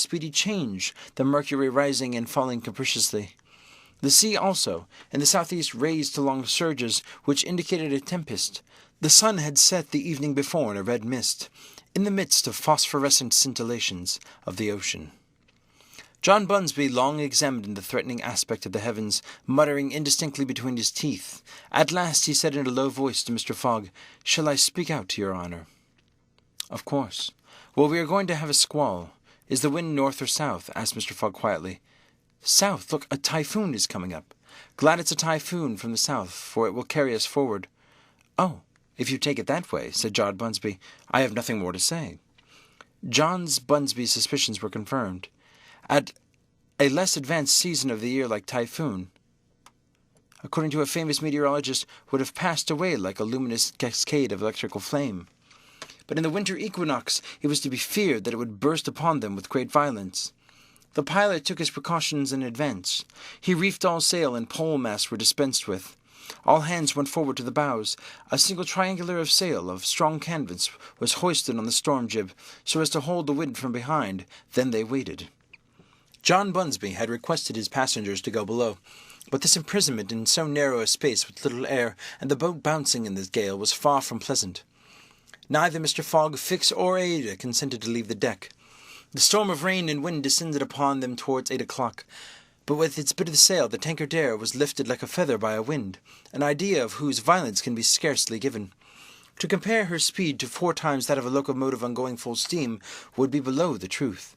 speedy change, the mercury rising and falling capriciously. The sea also, in the southeast, raised to long surges, which indicated a tempest. The sun had set the evening before in a red mist, in the midst of phosphorescent scintillations of the ocean. John Bunsby long examined the threatening aspect of the heavens, muttering indistinctly between his teeth. At last he said in a low voice to Mr. Fogg, "Shall I speak out to your honour?" "Of course." "Well, we are going to have a squall. Is the wind north or south?" asked Mr. Fogg quietly. "South. Look, a typhoon is coming up." "Glad it's a typhoon from the south, for it will carry us forward." "Oh, if you take it that way," said John Bunsby, "I have nothing more to say." John Bunsby's suspicions were confirmed. At a less advanced season of the year, like typhoon, according to a famous meteorologist, would have passed away like a luminous cascade of electrical flame. But in the winter equinox it was to be feared that it would burst upon them with great violence. The pilot took his precautions in advance. He reefed all sail, and pole masts were dispensed with. All hands went forward to the bows. A single triangular of sail of strong canvas was hoisted on the storm jib, so as to hold the wind from behind. Then they waited. John Bunsby had requested his passengers to go below, but this imprisonment in so narrow a space with little air, and the boat bouncing in the gale, was far from pleasant. Neither Mr. Fogg, Fix, or Ada consented to leave the deck. The storm of rain and wind descended upon them towards 8 o'clock, but with its bit of sail the Tankardere was lifted like a feather by a wind, an idea of whose violence can be scarcely given. To compare her speed to 4 times that of a locomotive on going full steam would be below the truth.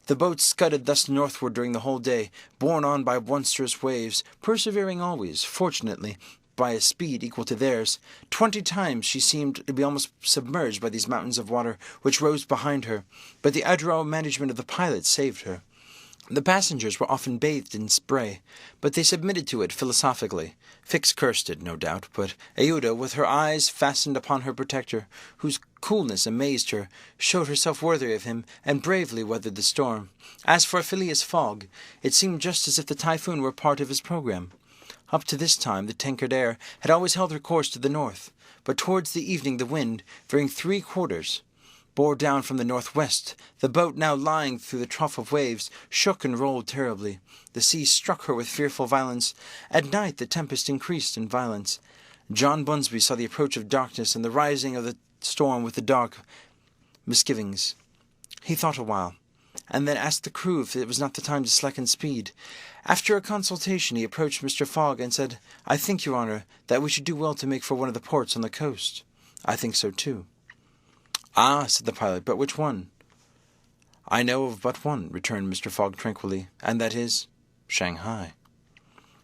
The boat scudded thus northward during the whole day, borne on by monstrous waves, persevering always, fortunately, by a speed equal to theirs. 20 times she seemed to be almost submerged by these mountains of water which rose behind her, but the adroit management of the pilot saved her. The passengers were often bathed in spray, but they submitted to it philosophically. Fix cursed it, no doubt, but Aouda, with her eyes fastened upon her protector, whose coolness amazed her, showed herself worthy of him, and bravely weathered the storm. As for Phileas Fogg, it seemed just as if the typhoon were part of his programme. Up to this time the Tankardere had always held her course to the north, but towards the evening the wind, veering 3 quarters, bore down from the northwest. The boat, now lying through the trough of waves, shook and rolled terribly. The sea struck her with fearful violence. At night the tempest increased in violence. John Bunsby saw the approach of darkness and the rising of the storm with the dark misgivings. He thought a while, and then asked the crew if it was not the time to slacken speed. After a consultation he approached Mr. Fogg and said, "I think, your honour, that we should do well to make for one of the ports on the coast." "I think so too." "Ah," said the pilot, "but which one?" "I know of but one," returned Mr. Fogg tranquilly, "and that is Shanghai."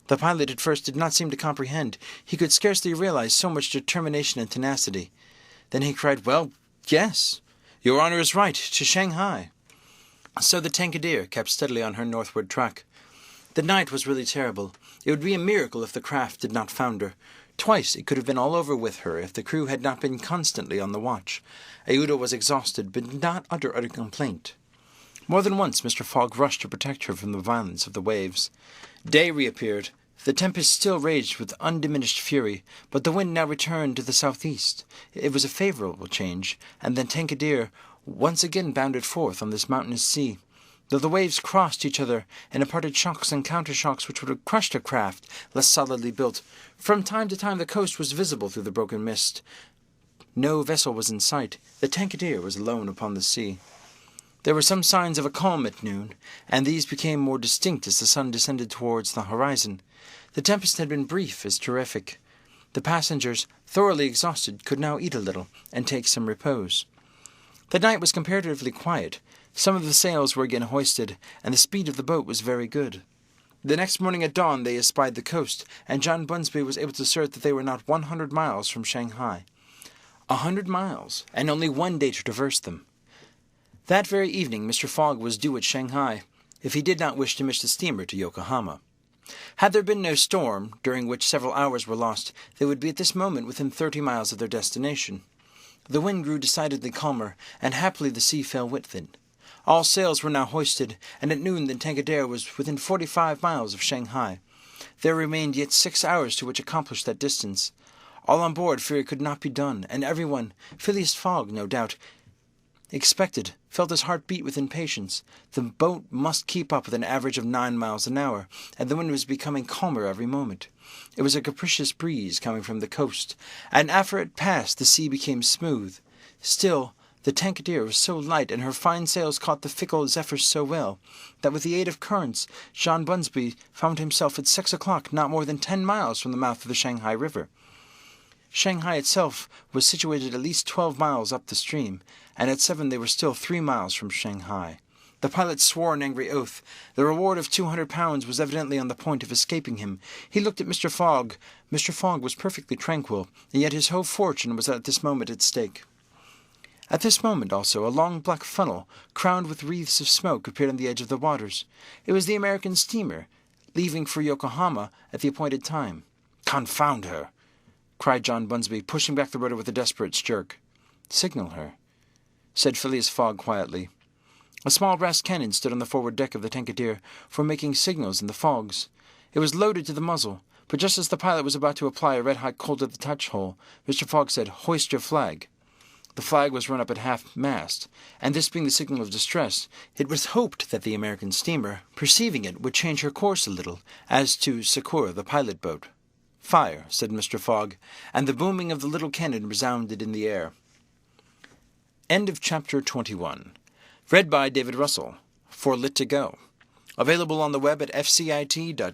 The pilot at first did not seem to comprehend. He could scarcely realize so much determination and tenacity. Then he cried, "Well, yes, your honour is right, to Shanghai." So the Tankardere kept steadily on her northward track. The night was really terrible. It would be a miracle if the craft did not founder. Twice it could have been all over with her if the crew had not been constantly on the watch. Aouda was exhausted, but did not utter a complaint. More than once Mr. Fogg rushed to protect her from the violence of the waves. Day reappeared. The tempest still raged with undiminished fury, but the wind now returned to the southeast. It was a favourable change, and the Tankardere once again bounded forth on this mountainous sea. Though the waves crossed each other and imparted shocks and countershocks which would have crushed a craft less solidly built, from time to time the coast was visible through the broken mist. No vessel was in sight. The Tankardere was alone upon the sea. There were some signs of a calm at noon, and these became more distinct as the sun descended towards the horizon. The tempest had been brief as terrific. The passengers, thoroughly exhausted, could now eat a little and take some repose. The night was comparatively quiet. Some of the sails were again hoisted, and the speed of the boat was very good. The next morning at dawn they espied the coast, and John Bunsby was able to assert that they were not 100 miles from Shanghai. 100 miles, and only 1 day to traverse them. That very evening Mr. Fogg was due at Shanghai, if he did not wish to miss the steamer to Yokohama. Had there been no storm, during which several hours were lost, they would be at this moment within 30 miles of their destination. The wind grew decidedly calmer, and happily the sea fell with it. All sails were now hoisted, and at noon the Tankardere was within 45 miles of Shanghai. There remained yet 6 hours to which accomplish that distance. All on board feared it could not be done, and everyone, Phileas Fogg no doubt, expected, felt his heart beat with impatience. The boat must keep up with an average of 9 miles an hour, and the wind was becoming calmer every moment. It was a capricious breeze coming from the coast, and after it passed the sea became smooth. Still, the Tankadere was so light, and her fine sails caught the fickle zephyrs so well, that with the aid of currents, John Bunsby found himself at 6 o'clock not more than 10 miles from the mouth of the Shanghai River. Shanghai itself was situated at least 12 miles up the stream, and at 7 they were still 3 miles from Shanghai. The pilot swore an angry oath. The reward of £200 was evidently on the point of escaping him. He looked at Mr. Fogg. Mr. Fogg was perfectly tranquil, and yet his whole fortune was at this moment at stake. At this moment, also, a long black funnel, crowned with wreaths of smoke, appeared on the edge of the waters. It was the American steamer, leaving for Yokohama at the appointed time. "Confound her!" cried John Bunsby, pushing back the rudder with a desperate jerk. "Signal her," said Phileas Fogg quietly. A small brass cannon stood on the forward deck of the Tankadere for making signals in the fogs. It was loaded to the muzzle, but just as the pilot was about to apply a red-hot coal to the touch-hole, Mr. Fogg said, "Hoist your flag." The flag was run up at half-mast, and this being the signal of distress, it was hoped that the American steamer, perceiving it, would change her course a little, as to succour the pilot-boat. "Fire," said Mr. Fogg, and the booming of the little cannon resounded in the air. End of Chapter 21. Read by David Russell, for Lit to Go. Available on the web at fcit.usf.edu.